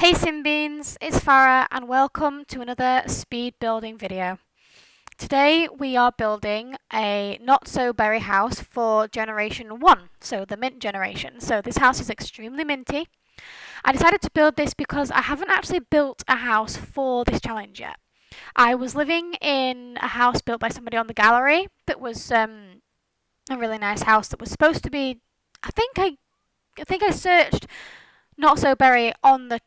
Hey SimBeans, it's Farah and welcome to another speed building video. Today we are building a not so berry house for generation 1, so the mint generation. So this house is extremely minty. I decided to build this because I haven't actually built a house for this challenge yet. I was living in a house built by somebody on the gallery that was a really nice house that was supposed to be, I think I searched not so berry on the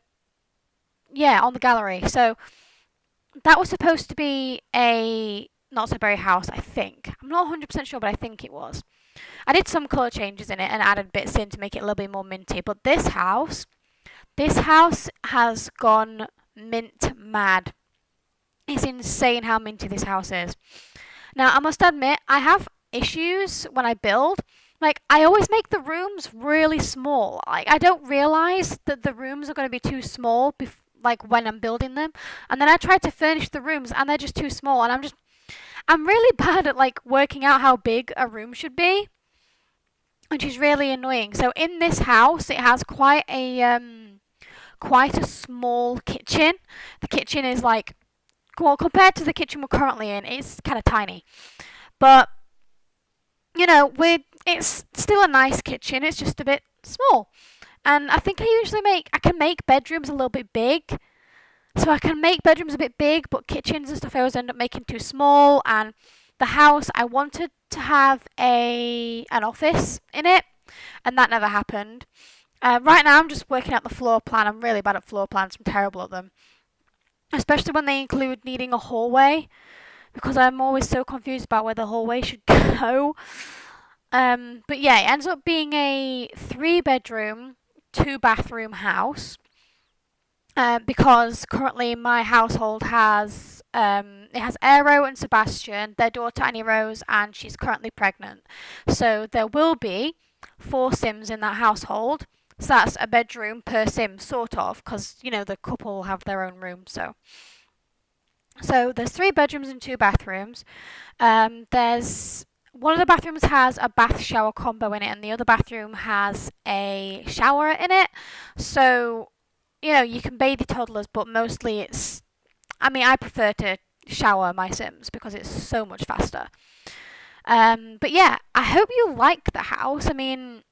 gallery. So that was supposed to be a not so berry house, I think. I'm not 100% sure, but I think it was. I did some colour changes in it and added bits in to make it a little bit more minty. But this house has gone mint mad. It's insane how minty this house is. Now, I must admit, I have issues when I build. Like, I always make the rooms really small. Like, I don't realise that the rooms are going to be too small like when I'm building them, and then I try to furnish the rooms and they're just too small, and I'm really bad at like working out how big a room should be, which is really annoying. So in this house, it has quite a small kitchen. The kitchen is like, well, compared to the kitchen we're currently in, it's kind of tiny, but you know, it's still a nice kitchen. It's just a bit small. And I think I can make bedrooms a little bit big. So I can make bedrooms a bit big, but kitchens and stuff I always end up making too small. And the house, I wanted to have an office in it, and that never happened. Right now I'm just working out the floor plan. I'm really bad at floor plans. I'm terrible at them. Especially when they include needing a hallway, because I'm always so confused about where the hallway should go. But yeah, it ends up being a 3-bedroom, 2-bathroom house, because currently my household has Aero and Sebastian, their daughter Annie Rose, and she's currently pregnant. So there will be 4 Sims in that household. So that's a bedroom per Sim, sort of, because you know the couple have their own room. So there's 3 bedrooms and 2 bathrooms. There's one of the bathrooms has a bath shower combo in it, and the other bathroom has a shower in it. So, you know, you can bathe your toddlers, but mostly I prefer to shower my Sims because it's so much faster. But yeah, I hope you like the house. I mean,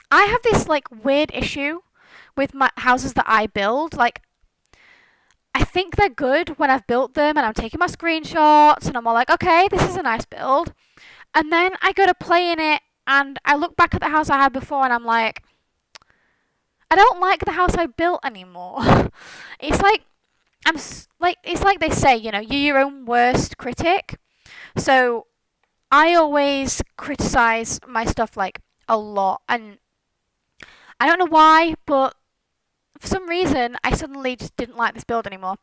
I have this like weird issue with my houses that I build. Like, I think they're good when I've built them and I'm taking my screenshots and I'm all like, okay, this is a nice build. And then I go to play in it and I look back at the house I had before and I'm like, I don't like the house I built anymore. It's like, it's like they say, you know, you're your own worst critic. So I always criticize my stuff like a lot, and I don't know why, but for some reason I suddenly just didn't like this build anymore.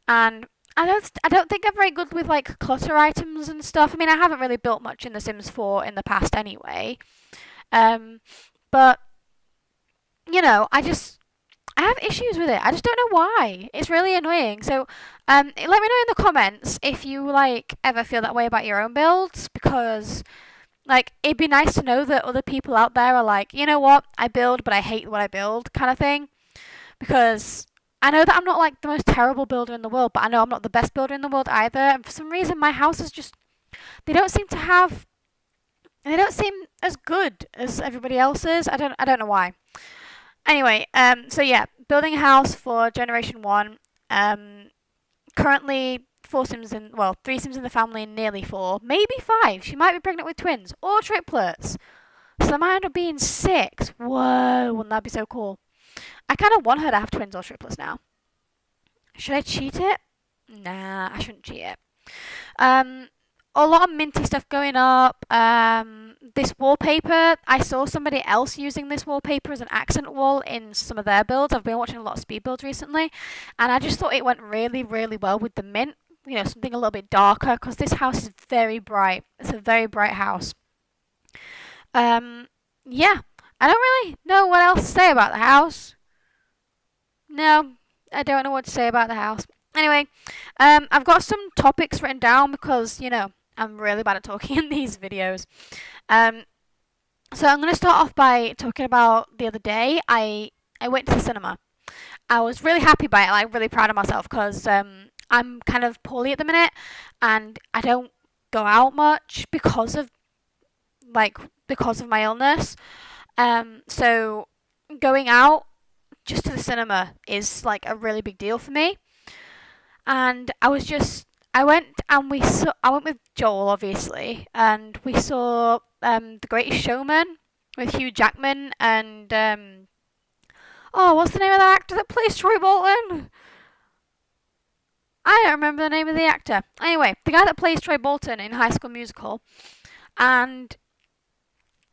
And I don't think I'm very good with like clutter items and stuff. I mean, I haven't really built much in The Sims 4 in the past anyway. But you know, I have issues with it. I just don't know why. It's really annoying. So let me know in the comments if you like ever feel that way about your own builds, because like it'd be nice to know that other people out there are like, you know what, I build but I hate what I build kind of thing. Because I know that I'm not like the most terrible builder in the world, but I know I'm not the best builder in the world either. And for some reason, my houses they don't seem as good as everybody else's. I don't know why. Anyway, so yeah, building a house for generation 1. Currently 3 Sims in the family, and nearly 4, maybe 5. She might be pregnant with twins or triplets. So there might end up being 6. Whoa, wouldn't that be so cool? I kind of want her to have twins or triplets now. Should I cheat it? Nah, I shouldn't cheat it. A lot of minty stuff going up. This wallpaper, I saw somebody else using this wallpaper as an accent wall in some of their builds. I've been watching a lot of speed builds recently, and I just thought it went really, really well with the mint. You know, something a little bit darker, because this house is very bright. It's a very bright house. Yeah, I don't really know what else to say about the house. No, I don't know what to say about the house. Anyway, I've got some topics written down because, you know, I'm really bad at talking in these videos. So I'm going to start off by talking about the other day. I went to the cinema I was really happy by it, like really proud of myself because I'm kind of poorly at the minute and I don't go out much like because of my illness. So going out just to the cinema is like a really big deal for me. And I went with Joel obviously, and we saw The Greatest Showman with Hugh Jackman and oh, what's the name of that actor that plays Troy Bolton? I don't remember the name of the actor. Anyway, the guy that plays Troy Bolton in High School Musical, and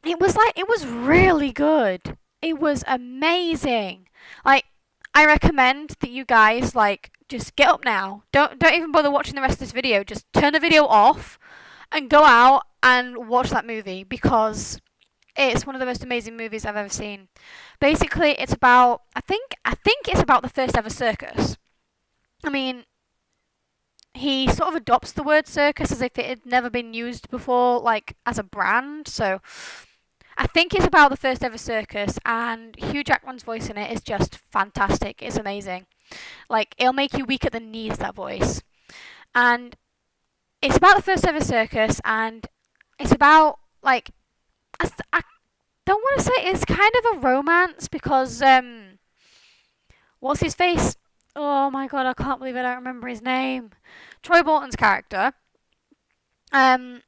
it was really good. It was amazing. Like, I recommend that you guys like just get up now. Don't even bother watching the rest of this video. Just turn the video off and go out and watch that movie because it's one of the most amazing movies I've ever seen. Basically, it's about I think it's about the first ever circus. I mean, he sort of adopts the word circus as if it had never been used before, like as a brand. So I think it's about the first ever circus, and Hugh Jackman's voice in it is just fantastic. It's amazing. Like, it'll make you weak at the knees, that voice. And it's about the first ever circus, and it's about, like, I don't want to say it's kind of a romance because, what's his face? Oh my god, I can't believe I don't remember his name. Troy Bolton's character. Um,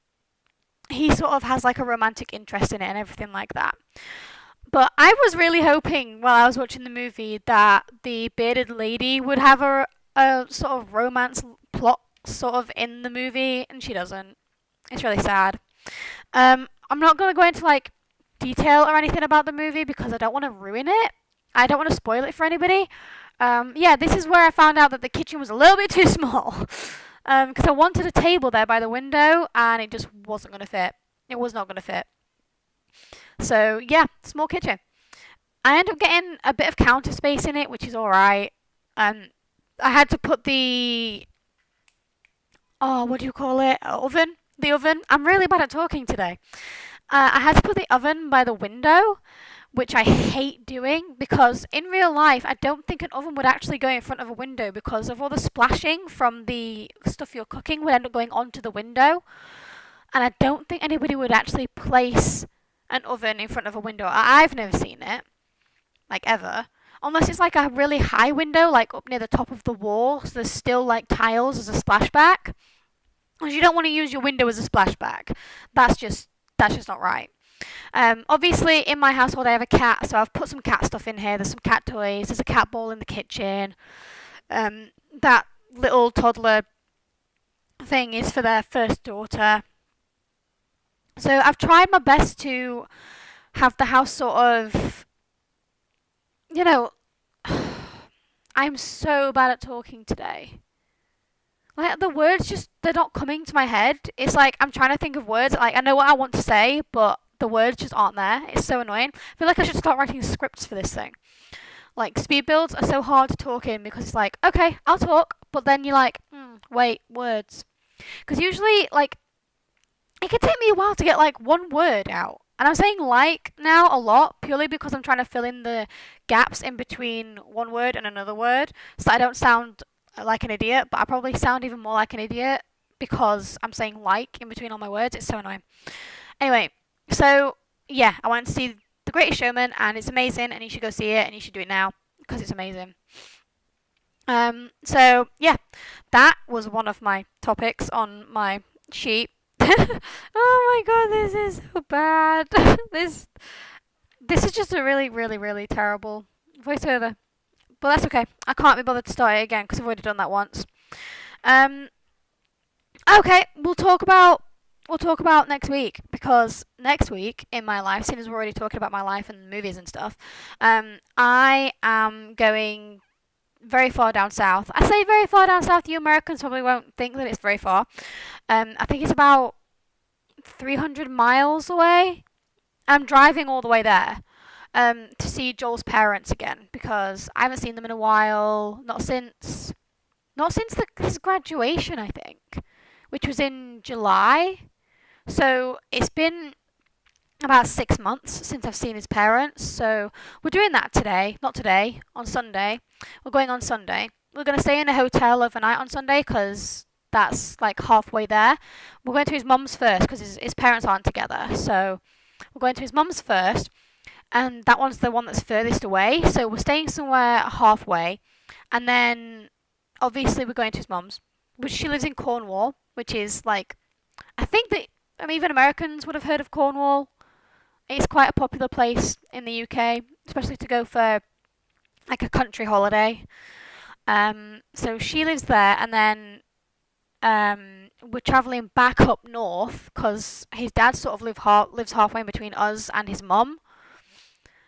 he sort of has like a romantic interest in it and everything like that. But I was really hoping while I was watching the movie that the bearded lady would have a sort of romance plot sort of in the movie, and she doesn't. It's really sad. I'm not going to go into like detail or anything about the movie because I don't want to ruin it. I don't want to spoil it for anybody. Yeah, this is where I found out that the kitchen was a little bit too small. Because I wanted a table there by the window and it just wasn't going to fit. It was not going to fit. So, yeah, small kitchen. I ended up getting a bit of counter space in it, which is alright. I had to put the... Oh, what do you call it? Oven? The oven. I'm really bad at talking today. I had to put the oven by the window, which I hate doing because in real life I don't think an oven would actually go in front of a window because of all the splashing from the stuff you're cooking would end up going onto the window. And I don't think anybody would actually place an oven in front of a window. I've never seen it, like ever. Unless it's like a really high window, like up near the top of the wall, so there's still like tiles as a splashback. Because you don't want to use your window as a splashback. That's just not right. Obviously, in my household, I have a cat, so I've put some cat stuff in here. There's some cat toys. There's a cat ball in the kitchen. That little toddler thing is for their first daughter. So I've tried my best to have the house sort of, you know, I'm so bad at talking today. Like, the words just, they're not coming to my head. It's like I'm trying to think of words. Like, I know what I want to say, but the words just aren't there. It's so annoying. I feel like I should start writing scripts for this thing. Like, speed builds are so hard to talk in because it's like, okay, I'll talk, but then you're like, wait, words. Because usually, like, it can take me a while to get, like, one word out. And I'm saying like now a lot purely because I'm trying to fill in the gaps in between one word and another word so I don't sound like an idiot, but I probably sound even more like an idiot because I'm saying like in between all my words. It's so annoying. Anyway, so yeah, I went to see The Greatest Showman and it's amazing and you should go see it and you should do it now because it's amazing. So yeah, that was one of my topics on my sheet. Oh my god, this is so bad. This is just a really, really, really terrible voiceover. But that's okay. I can't be bothered to start it again because I've already done that once. Okay, we'll talk about next week because next week in my life, since we're already talking about my life and movies and stuff, I am going very far down south. I say very far down south. You Americans probably won't think that it's very far. I think it's about 300 miles away. I'm driving all the way there to see Joel's parents again because I haven't seen them in a while. Not since his graduation, I think, which was in July. So it's been about 6 months since I've seen his parents. So we're doing that today. Not today, on Sunday. We're going on Sunday. We're going to stay in a hotel overnight on Sunday because that's like halfway there. We're going to his mum's first because his parents aren't together. So we're going to his mum's first, and that one's the one that's furthest away. So we're staying somewhere halfway, and then obviously we're going to his mum's, which she lives in Cornwall, which is like, I think that even Americans would have heard of Cornwall. It's quite a popular place in the UK, especially to go for like a country holiday. So she lives there, and then we're travelling back up north because his dad sort of lives halfway in between us and his mum.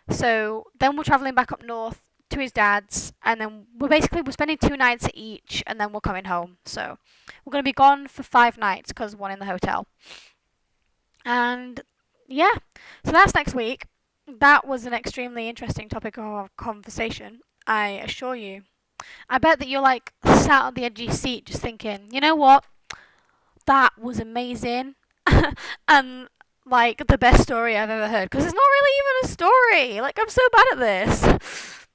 So then we're travelling back up north to his dad's, and then we're spending 2 nights at each, and then we're coming home. So we're going to be gone for 5 nights because one in the hotel. And yeah, so that's next week. That was an extremely interesting topic of conversation, I assure you. I bet that you're like sat on the edge of your seat just thinking, you know what? That was amazing. And like the best story I've ever heard. Because it's not really even a story. Like, I'm so bad at this.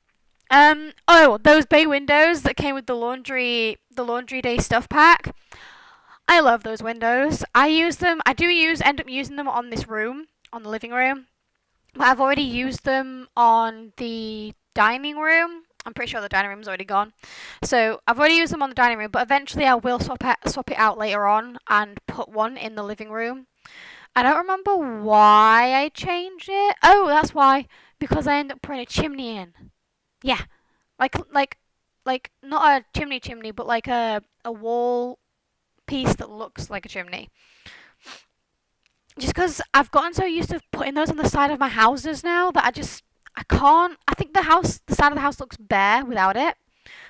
Oh, those bay windows that came with the laundry day stuff pack. I love those windows. I use them. End up using them on this room, on the living room. But I've already used them on the dining room. I'm pretty sure the dining room's already gone. So I've already used them on the dining room, but eventually I will swap it out later on and put one in the living room. I don't remember why I changed it. Oh, that's why. Because I ended up putting a chimney in. Yeah. Like not a chimney, but like a wall piece that looks like a chimney. Just because I've gotten so used to putting those on the side of my houses now that I can't. I think the side of the house looks bare without it,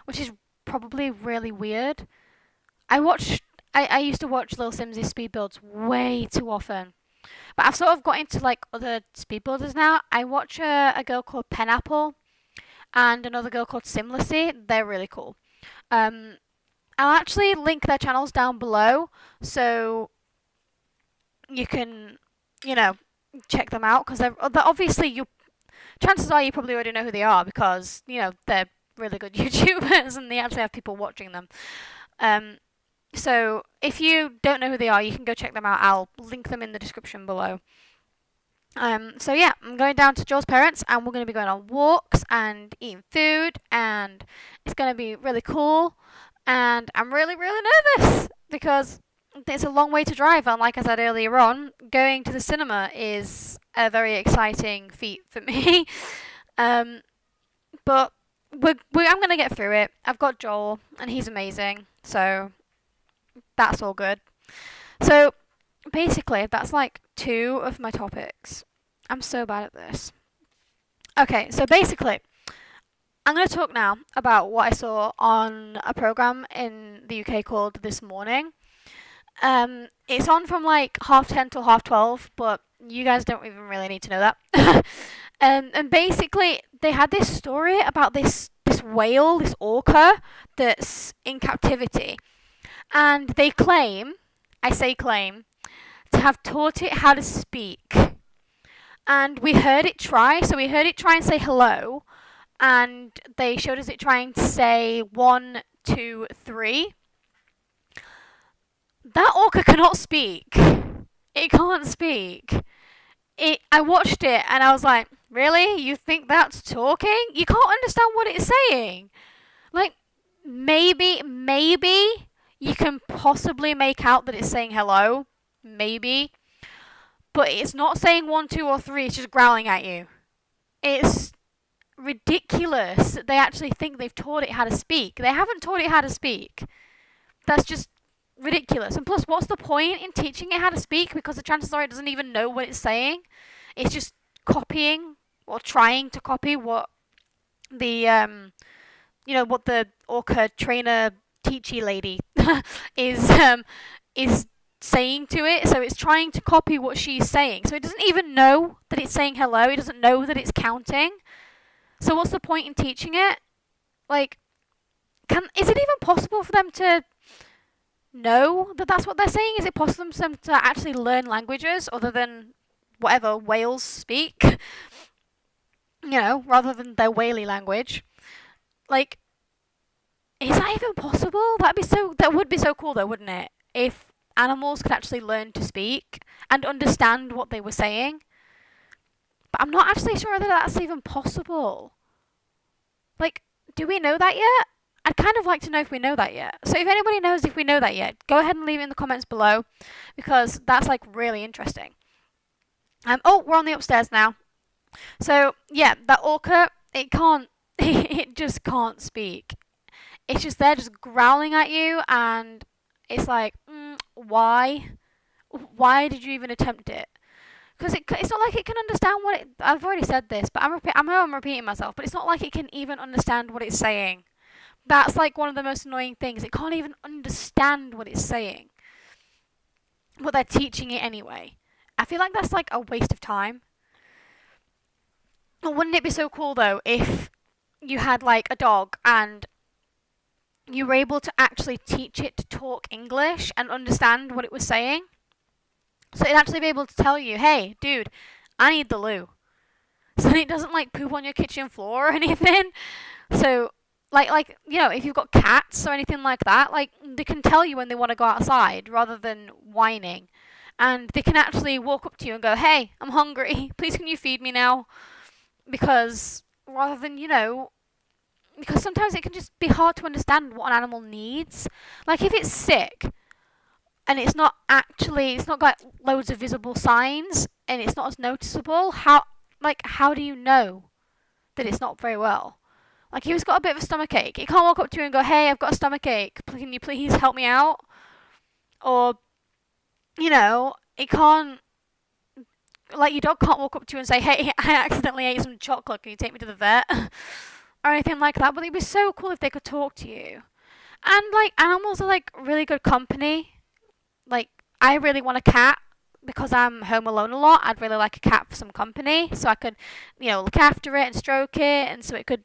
which is probably really weird. I used to watch Little Sims's speed builds way too often, but I've sort of got into like other speed builders now. I watch a girl called Penapple and another girl called Simlacy. They're really cool. I'll actually link their channels down below, so you can, check them out because they're obviously chances are you probably already know who they are because they're really good YouTubers and they actually have people watching them. So if you don't know who they are, you can go check them out. I'll link them in the description below. So yeah, I'm going down to Joel's parents and we're going to be going on walks and eating food and it's going to be really cool. And I'm really, really nervous because it's a long way to drive. And like I said earlier on, going to the cinema is a very exciting feat for me. But I'm going to get through it. I've got Joel and he's amazing. So that's all good. So basically, that's like 2 of my topics. I'm so bad at this. Okay, so basically, I'm going to talk now about what I saw on a program in the UK called This Morning. It's on from like 10:30 till 12:30, but you guys don't even really need to know that. And basically, they had this story about this whale, this orca, that's in captivity. And they claim, I say claim, to have taught it how to speak. And we heard it try, so we heard it try and say hello. And they showed us it trying to say 1, 2, 3. That orca cannot speak. It can't speak. I watched it and I was like, really? You think that's talking? You can't understand what it's saying. Like, maybe you can possibly make out that it's saying hello. Maybe. But it's not saying 1, 2, or 3. It's just growling at you. It's ridiculous that they actually think they've taught it how to speak. They haven't taught it how to speak. That's just ridiculous. And plus, what's the point in teaching it how to speak? Because the chances are it doesn't even know what it's saying. It's just copying or trying to copy what the what the orca trainer teachy lady is saying to it. So it's trying to copy what she's saying. So it doesn't even know that it's saying hello. It doesn't know that it's counting. So what's the point in teaching it? Like, is it even possible for them to know that that's what they're saying? Is it possible for them to actually learn languages other than whatever whales speak, rather than their whaley language. Like, is that even possible? That would be so cool though, wouldn't it? If animals could actually learn to speak and understand what they were saying. But I'm not actually sure that that's even possible. Like, do we know that yet? I'd kind of like to know if we know that yet. So if anybody knows if we know that yet, go ahead and leave it in the comments below, because that's like really interesting. Oh, we're on the upstairs now. So yeah, that orca, it can't, it just can't speak. It's just there, just growling at you, and it's like, why? Why did you even attempt it? Because it's not like it can understand what it. I've already said this, but I'm repeating myself. But it's not like it can even understand what it's saying. That's like one of the most annoying things. It can't even understand what it's saying. But they're teaching it anyway. I feel like that's like a waste of time. Wouldn't it be so cool though if you had like a dog and you were able to actually teach it to talk English and understand what it was saying? So it'd actually be able to tell you, hey, dude, I need the loo. So then it doesn't like poop on your kitchen floor or anything. So like if you've got cats or anything like that, like they can tell you when they want to go outside rather than whining. And they can actually walk up to you and go, hey, I'm hungry. Please can you feed me now? Because rather than, because sometimes it can just be hard to understand what an animal needs. Like if it's sick and it's not got loads of visible signs and it's not as noticeable, how do you know that it's not very well? Like if it's got a bit of a stomach ache, it can't walk up to you and go, hey, I've got a stomach ache, can you please help me out? Or, it can't, like your dog can't walk up to you and say, hey, I accidentally ate some chocolate, can you take me to the vet? Or anything like that. But it'd be so cool if they could talk to you. And like animals are like really good company. Like I really want a cat because I'm home alone a lot. I'd really like a cat for some company, so I could, look after it and stroke it, and so it could,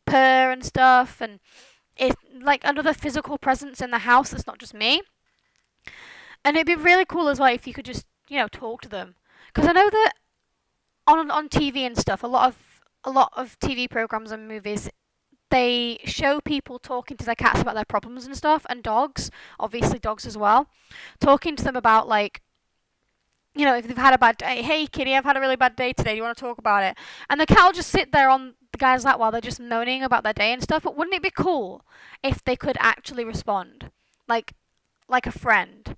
purr and stuff, and it's like another physical presence in the house that's not just me. And it'd be really cool as well if you could just, talk to them, because I know that on TV and stuff, a lot of TV programs and movies, they show people talking to their cats about their problems and stuff, and dogs, obviously dogs as well, talking to them about like, if they've had a bad day, hey kitty, I've had a really bad day today, do you want to talk about it? And the cat will just sit there on the guy's lap while they're just moaning about their day and stuff. But wouldn't it be cool if they could actually respond, like a friend,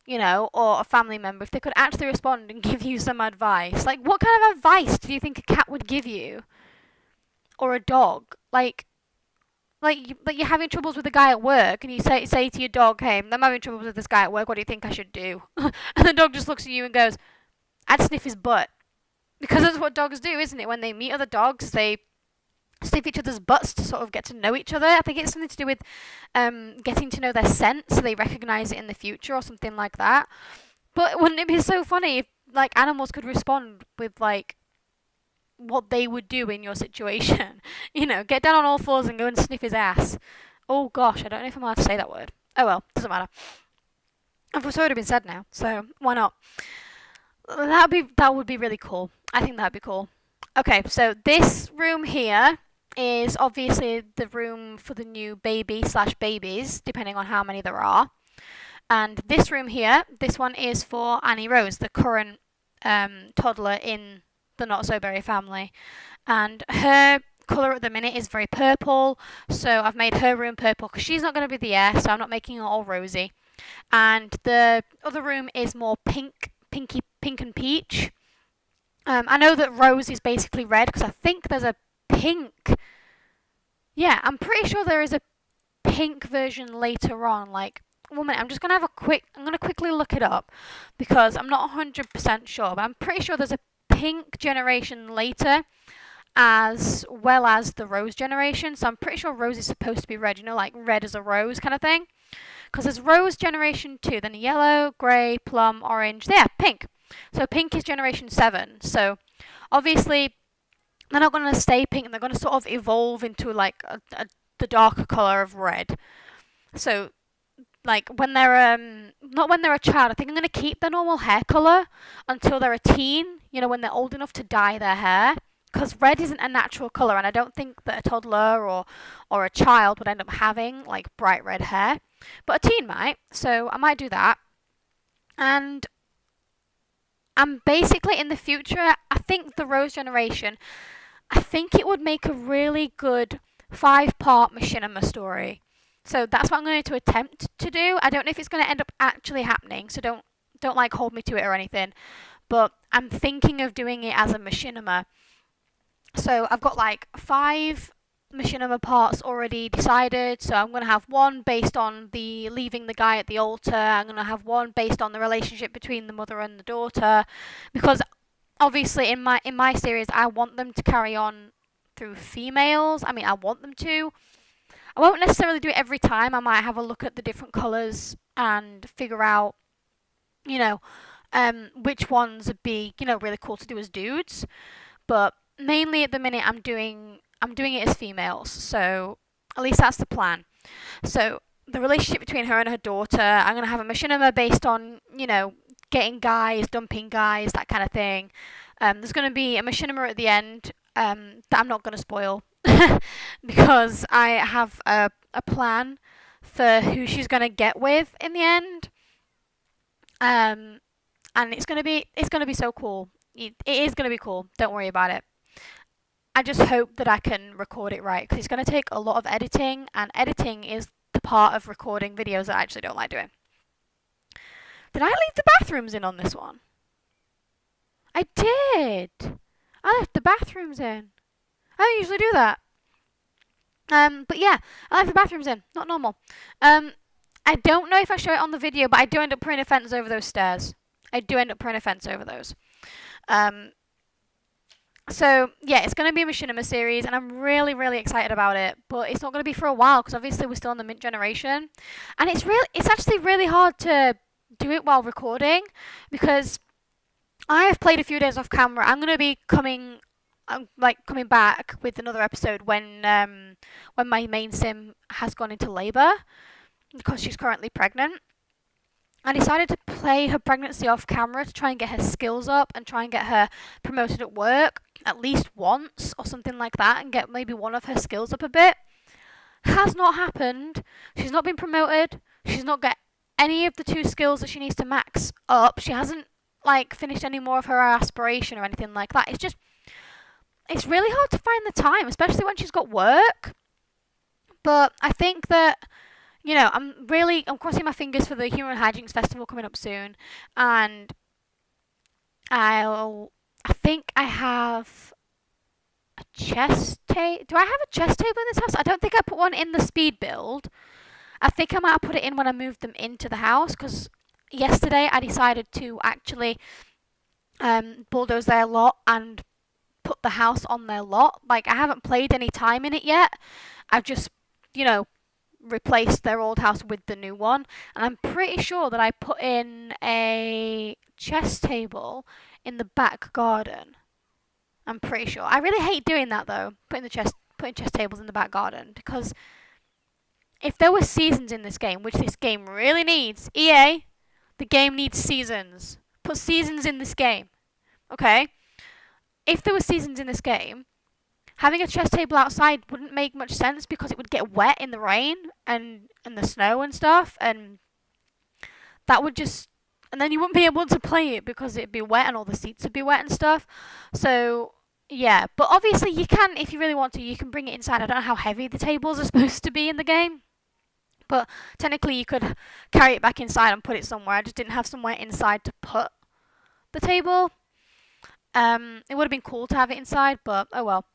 or a family member, if they could actually respond and give you some advice? Like what kind of advice do you think a cat would give you, or a dog? Like you're having troubles with a guy at work, and you say to your dog, hey, I'm having troubles with this guy at work, what do you think I should do? And the dog just looks at you and goes, I'd sniff his butt. Because that's what dogs do, isn't it? When they meet other dogs, they sniff each other's butts to sort of get to know each other. I think it's something to do with getting to know their scent, so they recognise it in the future or something like that. But wouldn't it be so funny if like animals could respond with like what they would do in your situation? Get down on all fours and go and sniff his ass. Oh gosh, I don't know if I'm allowed to say that word. Oh well, doesn't matter. It's already been said now, so why not? That would be really cool. I think that'd be cool. Okay, so this room here is obviously the room for the new baby/babies, depending on how many there are. And this room here, this one is for Annie Rose, the current toddler in the Not So Berry family. And her colour at the minute is very purple, so I've made her room purple because she's not going to be the heir, so I'm not making it all rosy. And the other room is more pink and peach. I know that rose is basically red because I think there's a pink. Yeah, I'm pretty sure there is a pink version later on. Like, 1 minute, I'm gonna quickly look it up because I'm not 100% sure, but I'm pretty sure there's a pink generation later as well as the rose generation. So I'm pretty sure rose is supposed to be red, like red as a rose kind of thing. Because there's rose generation 2, then yellow, grey, plum, orange. Yeah, pink. So pink is generation 7. So obviously they're not going to stay pink, and they're going to sort of evolve into like the darker colour of red. So like when they're not when they're a child. I think I'm gonna keep their normal hair color until they're a teen. You know, when they're old enough to dye their hair. Because red isn't a natural color, and I don't think that a toddler or a child would end up having like bright red hair, but a teen might. So I might do that. And I'm basically in the future. I think the Rose generation. I think it would make a really good 5-part machinima story. So that's what I'm going to attempt to do. I don't know if it's going to end up actually happening, so don't like hold me to it or anything. But I'm thinking of doing it as a machinima. So I've got like 5 machinima parts already decided. So I'm going to have one based on the leaving the guy at the altar. I'm going to have one based on the relationship between the mother and the daughter, because obviously in my series I want them to carry on through females. I mean, I want them to. I won't necessarily do it every time. I might have a look at the different colours and figure out, you know, which ones would be, really cool to do as dudes. But mainly at the minute I'm doing it as females. So at least that's the plan. So the relationship between her and her daughter, I'm gonna have a machinima based on, getting guys, dumping guys, that kind of thing. There's gonna be a machinima at the end that I'm not gonna spoil because I have a plan for who she's gonna get with in the end. Um, and it's gonna be so cool. It is gonna be cool. Don't worry about it. I just hope that I can record it right because it's going to take a lot of editing, and editing is the part of recording videos that I actually don't like doing. Did I leave the bathrooms in on this one? I did. I left the bathrooms in. I don't usually do that. But yeah, I left the bathrooms in. Not normal. I don't know if I show it on the video, but I do end up putting a fence over those stairs. I do end up putting a fence over those. So yeah, it's going to be a machinima series, and I'm really, really excited about it. But it's not going to be for a while because obviously we're still in the mint generation, and it's actually really hard to do it while recording because I have played a few days off camera. I'm going to be coming back with another episode when my main sim has gone into labour because she's currently pregnant. I decided to play her pregnancy off camera to try and get her skills up and try and get her promoted at work at least once or something like that and get maybe one of her skills up a bit. Has not happened. She's not been promoted. She's not got any of the 2 skills that she needs to max up. She hasn't finished any more of her aspiration or anything like that. It's really hard to find the time, especially when she's got work. But I think that I'm crossing my fingers for the Human Hijinks Festival coming up soon, and I think I have a chess table. Do I have a chess table in this house? I don't think I put one in the speed build. I think I might have put it in when I moved them into the house, because yesterday I decided to actually bulldoze their lot and put the house on their lot. I haven't played any time in it yet. I've just, replaced their old house with the new one, and I'm pretty sure that I put in a chess table in the back garden. I'm pretty sure. I really hate doing that though, putting chess tables in the back garden, because if there were seasons in this game, which this game really needs, EA, the game needs seasons. Put seasons in this game. Okay? If there were seasons in this game, having a chess table outside wouldn't make much sense because it would get wet in the rain and the snow and stuff, and that would just... And then you wouldn't be able to play it because it'd be wet and all the seats would be wet and stuff. So, yeah. But obviously you can, if you really want to, you can bring it inside. I don't know how heavy the tables are supposed to be in the game. But technically you could carry it back inside and put it somewhere. I just didn't have somewhere inside to put the table. It would have been cool to have it inside, but oh well.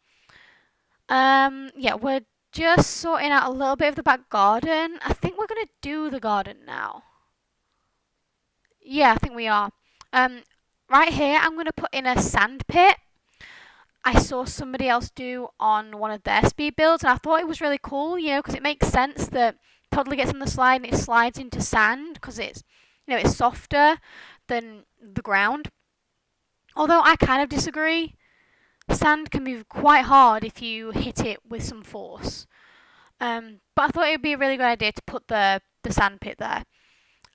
Yeah, we're just sorting out a little bit of the back garden. I think we're going to do the garden now. Yeah, I think we are. Right here, I'm going to put in a sand pit. I saw somebody else do on one of their speed builds, and I thought it was really cool, because it makes sense that toddler gets on the slide and it slides into sand because it's, it's softer than the ground. Although I kind of disagree. Sand can be quite hard if you hit it with some force. But I thought it would be a really good idea to put the sand pit there.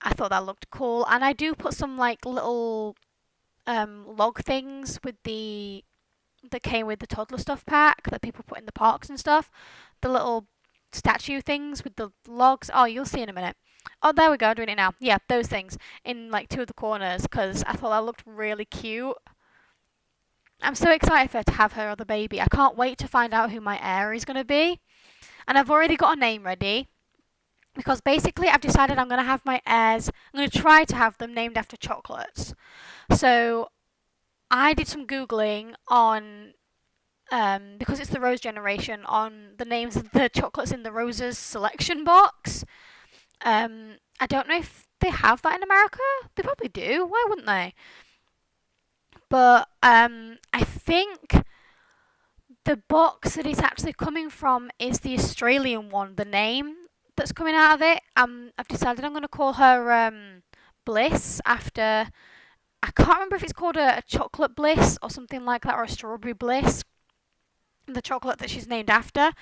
I thought that looked cool, and I do put some like little log things with that came with the toddler stuff pack that people put in the parks and stuff. The little statue things with the logs. Oh, you'll see in a minute. Oh, there we go, doing it now. Yeah, those things in like two of the corners because I thought that looked really cute. I'm so excited for her to have her other baby. I can't wait to find out who my heir is going to be. And I've already got a name ready because basically I've decided I'm going to have my heirs, I'm going to try to have them named after chocolates. So I did some Googling on, because it's the Rose generation, on the names of the chocolates in the Roses selection box. I don't know if they have that in America. They probably do. Why wouldn't they? But I think the box that it's actually coming from is the Australian one, the name that's coming out of it. I've decided I'm going to call her Bliss after, I can't remember if it's called a chocolate bliss or something like that, or a strawberry bliss, the chocolate that she's named after.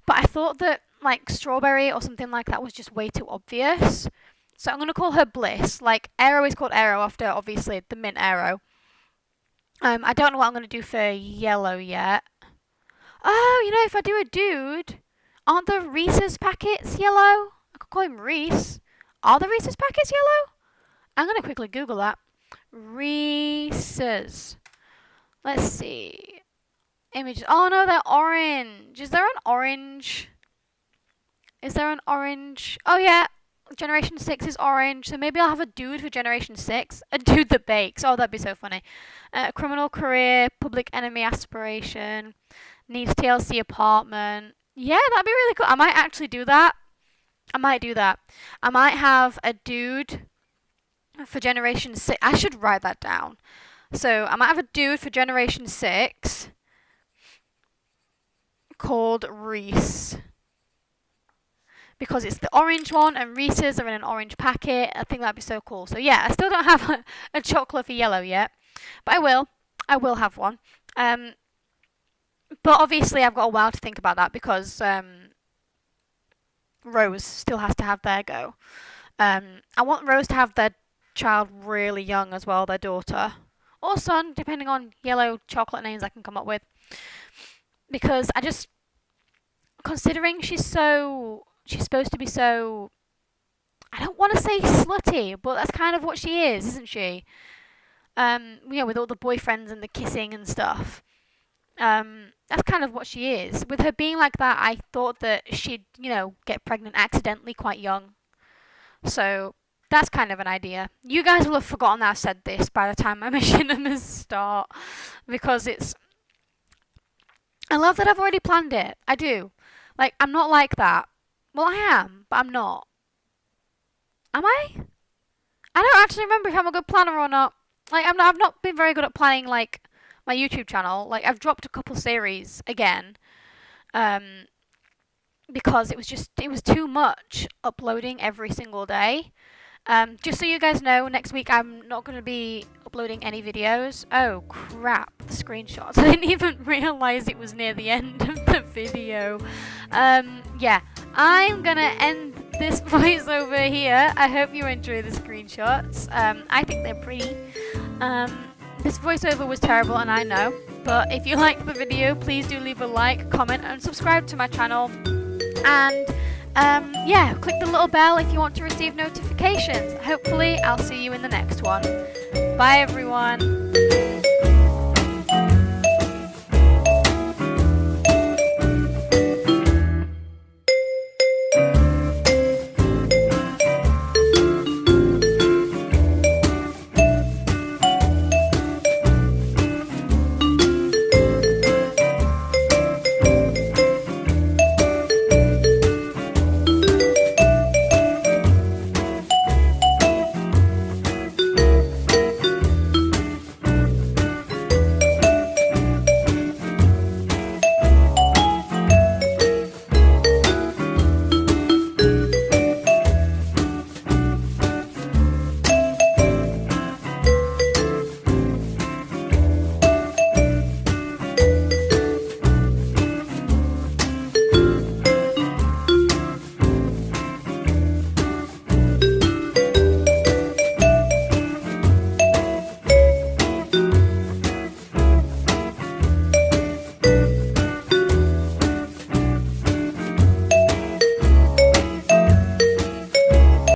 But I thought that like strawberry or something like that was just way too obvious. So I'm going to call her Bliss. Like Aero is called Aero after obviously the mint Aero. I don't know what I'm going to do for yellow yet. Oh, you know, if I do a dude, aren't the Reese's packets yellow? I could call him Reese. Are the Reese's packets yellow? I'm going to quickly Google that. Reese's. Let's see. Images. Oh no, they're orange. Is there an orange? Is there an orange? Oh yeah. Generation 6 is orange, so maybe I'll have a dude for Generation 6. A dude that bakes. Oh, that'd be so funny. Criminal career, public enemy aspiration, needs TLC apartment. Yeah, that'd be really cool. I might actually do that. I might do that. I might have a dude for Generation 6. I should write that down. So I might have a dude for Generation 6 called Reese. Because it's the orange one and Reese's are in an orange packet. I think that'd be so cool. So yeah, I still don't have a chocolate for yellow yet. But I will. I will have one. But obviously I've got a while to think about that because Rose still has to have their go. I want Rose to have their child really young as well, their daughter. Or son, depending on yellow chocolate names I can come up with. Because I just, considering she's supposed to be so, I don't want to say slutty, but that's kind of what she is, isn't she? With all the boyfriends and the kissing and stuff. That's kind of what she is. With her being like that, I thought that she'd, get pregnant accidentally quite young. So that's kind of an idea. You guys will have forgotten that I said this by the time my machinimas start. Because I love that I've already planned it. I do. Like, I'm not like that. Well, I am, but I'm not. Am I? I don't actually remember if I'm a good planner or not. Like, I've not been very good at planning, like, my YouTube channel. Like, I've dropped a couple series again. Because it was too much uploading every single day. Just so you guys know, next week I'm not going to be uploading any videos. Oh, crap. The screenshots. I didn't even realise it was near the end of the video. Yeah. I'm going to end this voiceover here. I hope you enjoy the screenshots. I think they're pretty. This voiceover was terrible, and I know. But if you liked the video, please do leave a like, comment, and subscribe to my channel. And click the little bell if you want to receive notifications. Hopefully, I'll see you in the next one. Bye, everyone.